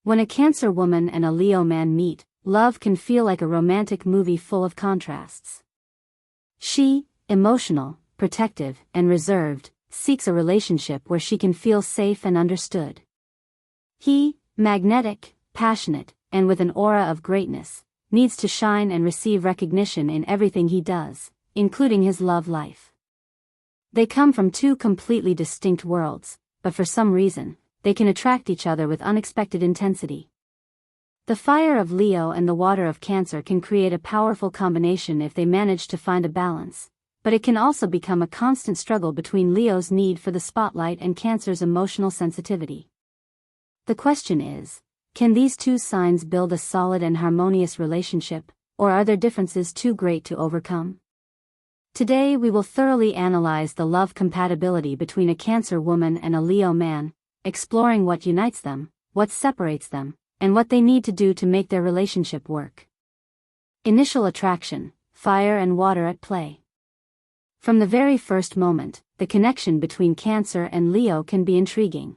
When a Cancer woman and a Leo man meet, love can feel like a romantic movie full of contrasts. She, emotional, protective, and reserved, seeks a relationship where she can feel safe and understood. He, magnetic, passionate, and with an aura of greatness, needs to shine and receive recognition in everything he does, including his love life. They come from two completely distinct worlds, but for some reason, they can attract each other with unexpected intensity. The fire of Leo and the water of Cancer can create a powerful combination if they manage to find a balance, but it can also become a constant struggle between Leo's need for the spotlight and Cancer's emotional sensitivity. The question is, can these two signs build a solid and harmonious relationship, or are their differences too great to overcome? Today we will thoroughly analyze the love compatibility between a Cancer woman and a Leo man, exploring what unites them, what separates them, and what they need to do to make their relationship work. Initial attraction, fire and water at play. From the very first moment, the connection between Cancer and Leo can be intriguing.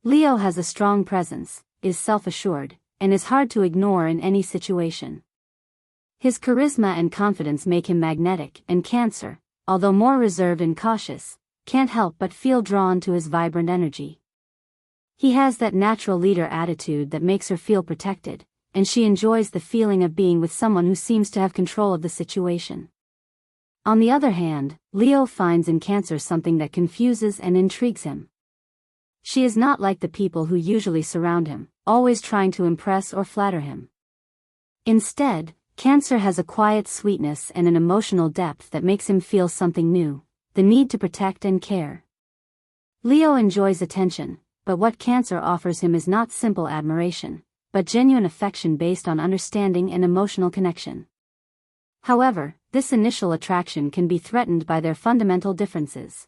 Leo has a strong presence, is self-assured, and is hard to ignore in any situation. His charisma and confidence make him magnetic, and Cancer, although more reserved and cautious, can't help but feel drawn to his vibrant energy. He has that natural leader attitude that makes her feel protected, and she enjoys the feeling of being with someone who seems to have control of the situation. On the other hand, Leo finds in Cancer something that confuses and intrigues him. She is not like the people who usually surround him, always trying to impress or flatter him. Instead, Cancer has a quiet sweetness and an emotional depth that makes him feel something new, the need to protect and care. Leo enjoys attention, but what Cancer offers him is not simple admiration, but genuine affection based on understanding and emotional connection. However, this initial attraction can be threatened by their fundamental differences.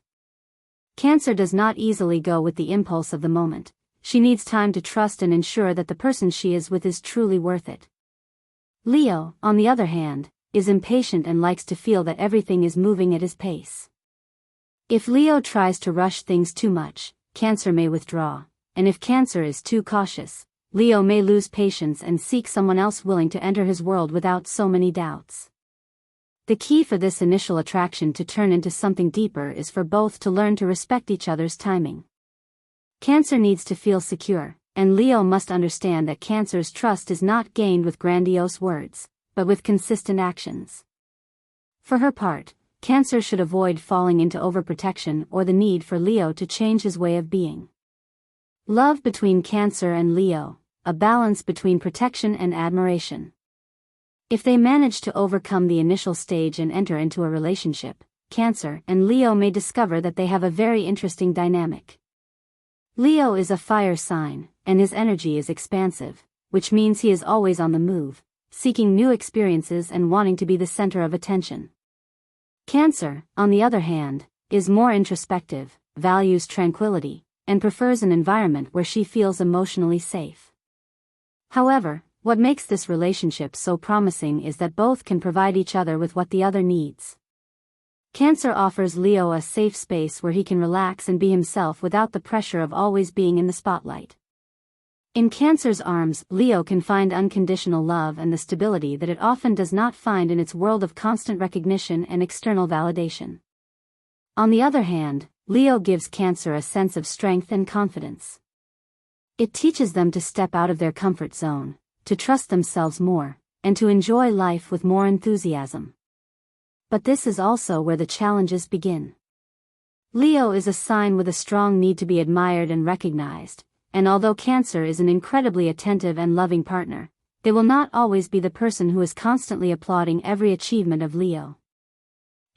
Cancer does not easily go with the impulse of the moment. She needs time to trust and ensure that the person she is with is truly worth it. Leo, on the other hand, is impatient and likes to feel that everything is moving at his pace. If Leo tries to rush things too much, Cancer may withdraw, and if Cancer is too cautious, Leo may lose patience and seek someone else willing to enter his world without so many doubts. The key for this initial attraction to turn into something deeper is for both to learn to respect each other's timing. Cancer needs to feel secure, and Leo must understand that Cancer's trust is not gained with grandiose words, but with consistent actions. For her part, Cancer should avoid falling into overprotection or the need for Leo to change his way of being. Love between Cancer and Leo, a balance between protection and admiration. If they manage to overcome the initial stage and enter into a relationship, Cancer and Leo may discover that they have a very interesting dynamic. Leo is a fire sign, and his energy is expansive, which means he is always on the move, seeking new experiences and wanting to be the center of attention. Cancer, on the other hand, is more introspective, values tranquility, and prefers an environment where she feels emotionally safe. However, what makes this relationship so promising is that both can provide each other with what the other needs. Cancer offers Leo a safe space where he can relax and be himself without the pressure of always being in the spotlight. In Cancer's arms, Leo can find unconditional love and the stability that it often does not find in its world of constant recognition and external validation. On the other hand, Leo gives Cancer a sense of strength and confidence. It teaches them to step out of their comfort zone, to trust themselves more, and to enjoy life with more enthusiasm. But this is also where the challenges begin. Leo is a sign with a strong need to be admired and recognized, and although Cancer is an incredibly attentive and loving partner, they will not always be the person who is constantly applauding every achievement of Leo.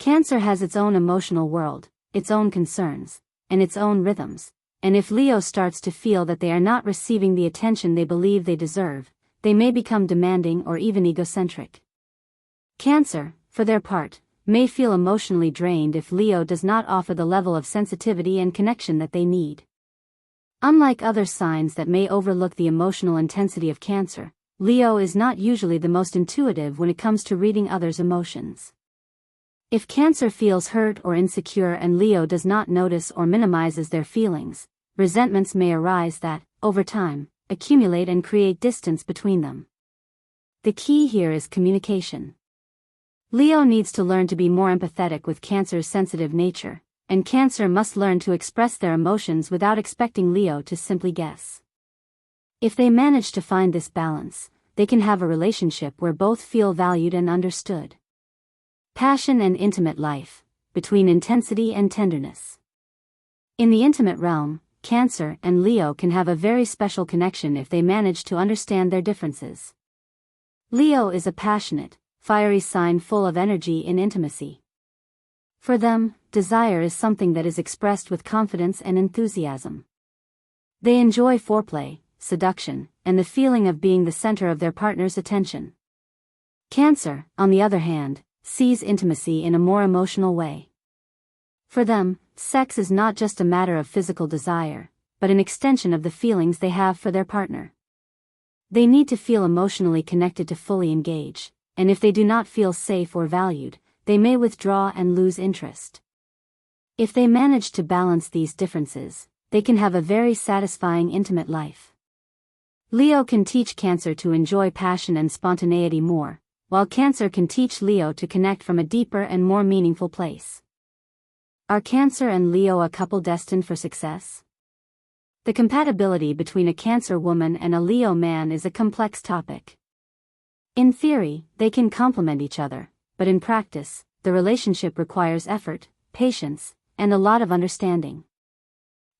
Cancer has its own emotional world, its own concerns, and its own rhythms, and if Leo starts to feel that they are not receiving the attention they believe they deserve, they may become demanding or even egocentric. Cancer, for their part, may feel emotionally drained if Leo does not offer the level of sensitivity and connection that they need. Unlike other signs that may overlook the emotional intensity of Cancer, Leo is not usually the most intuitive when it comes to reading others' emotions. If Cancer feels hurt or insecure and Leo does not notice or minimizes their feelings, resentments may arise that, over time, accumulate and create distance between them. The key here is communication. Leo needs to learn to be more empathetic with Cancer's sensitive nature, and Cancer must learn to express their emotions without expecting Leo to simply guess. If they manage to find this balance, they can have a relationship where both feel valued and understood. Passion and intimate life, between intensity and tenderness. In the intimate realm, Cancer and Leo can have a very special connection if they manage to understand their differences. Leo is a passionate, fiery sign full of energy in intimacy. For them, desire is something that is expressed with confidence and enthusiasm. They enjoy foreplay, seduction, and the feeling of being the center of their partner's attention. Cancer, on the other hand, sees intimacy in a more emotional way. For them, sex is not just a matter of physical desire, but an extension of the feelings they have for their partner. They need to feel emotionally connected to fully engage, and if they do not feel safe or valued, they may withdraw and lose interest. If they manage to balance these differences, they can have a very satisfying intimate life. Leo can teach Cancer to enjoy passion and spontaneity more, while Cancer can teach Leo to connect from a deeper and more meaningful place. Are Cancer and Leo a couple destined for success? The compatibility between a Cancer woman and a Leo man is a complex topic. In theory, they can complement each other, but in practice, the relationship requires effort, patience, and a lot of understanding.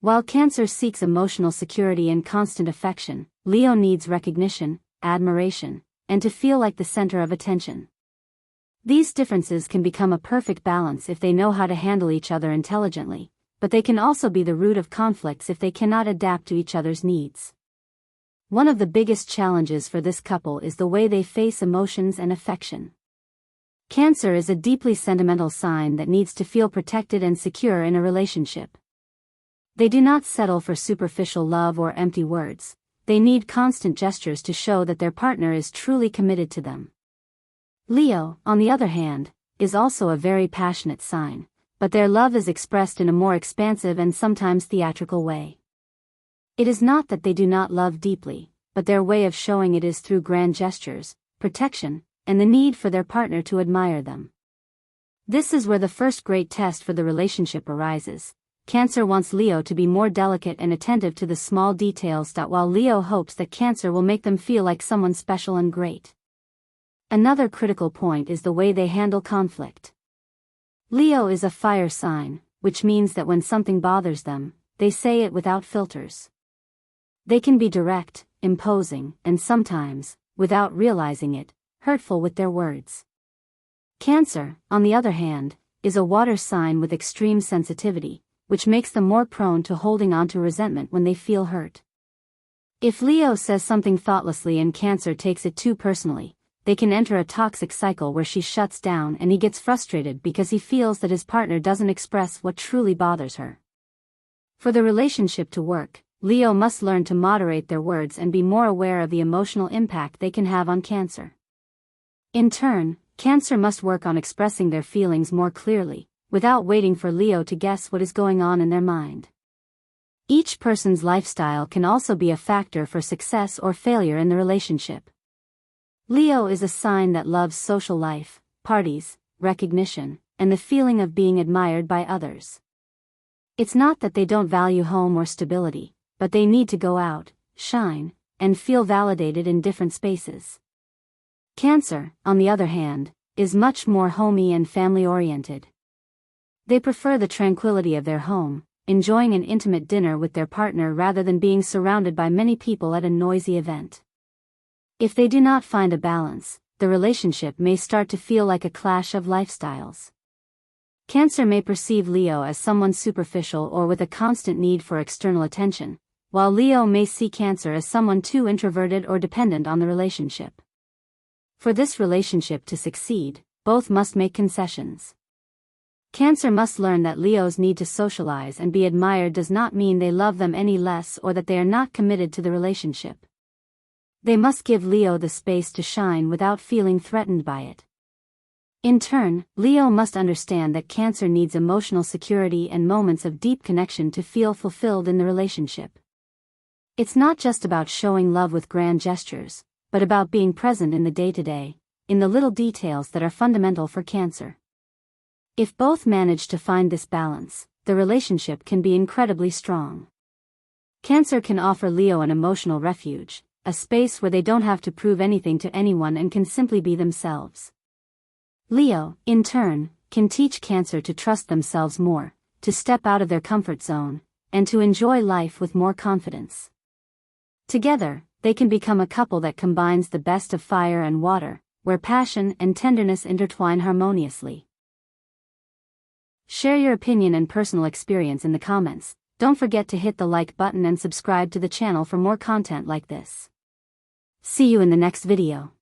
While Cancer seeks emotional security and constant affection, Leo needs recognition, admiration, and to feel like the center of attention. These differences can become a perfect balance if they know how to handle each other intelligently, but they can also be the root of conflicts if they cannot adapt to each other's needs. One of the biggest challenges for this couple is the way they face emotions and affection. Cancer is a deeply sentimental sign that needs to feel protected and secure in a relationship. They do not settle for superficial love or empty words. They need constant gestures to show that their partner is truly committed to them. Leo, on the other hand, is also a very passionate sign, but their love is expressed in a more expansive and sometimes theatrical way. It is not that they do not love deeply, but their way of showing it is through grand gestures, protection, and the need for their partner to admire them. This is where the first great test for the relationship arises. Cancer wants Leo to be more delicate and attentive to the small details, while Leo hopes that Cancer will make them feel like someone special and great. Another critical point is the way they handle conflict. Leo is a fire sign, which means that when something bothers them, they say it without filters. They can be direct, imposing, and sometimes, without realizing it, hurtful with their words. Cancer, on the other hand, is a water sign with extreme sensitivity, which makes them more prone to holding on to resentment when they feel hurt. If Leo says something thoughtlessly and Cancer takes it too personally, they can enter a toxic cycle where she shuts down and he gets frustrated because he feels that his partner doesn't express what truly bothers her. For the relationship to work, Leo must learn to moderate their words and be more aware of the emotional impact they can have on Cancer. In turn, Cancer must work on expressing their feelings more clearly, without waiting for Leo to guess what is going on in their mind. Each person's lifestyle can also be a factor for success or failure in the relationship. Leo is a sign that loves social life, parties, recognition, and the feeling of being admired by others. It's not that they don't value home or stability, but they need to go out, shine, and feel validated in different spaces. Cancer, on the other hand, is much more homey and family-oriented. They prefer the tranquility of their home, enjoying an intimate dinner with their partner rather than being surrounded by many people at a noisy event. If they do not find a balance, the relationship may start to feel like a clash of lifestyles. Cancer may perceive Leo as someone superficial or with a constant need for external attention, while Leo may see Cancer as someone too introverted or dependent on the relationship. For this relationship to succeed, both must make concessions. Cancer must learn that Leo's need to socialize and be admired does not mean they love them any less or that they are not committed to the relationship. They must give Leo the space to shine without feeling threatened by it. In turn, Leo must understand that Cancer needs emotional security and moments of deep connection to feel fulfilled in the relationship. It's not just about showing love with grand gestures, but about being present in the day-to-day, in the little details that are fundamental for Cancer. If both manage to find this balance, the relationship can be incredibly strong. Cancer can offer Leo an emotional refuge, a space where they don't have to prove anything to anyone and can simply be themselves. Leo, in turn, can teach Cancer to trust themselves more, to step out of their comfort zone, and to enjoy life with more confidence. Together, they can become a couple that combines the best of fire and water, where passion and tenderness intertwine harmoniously. Share your opinion and personal experience in the comments. Don't forget to hit the like button and subscribe to the channel for more content like this. See you in the next video.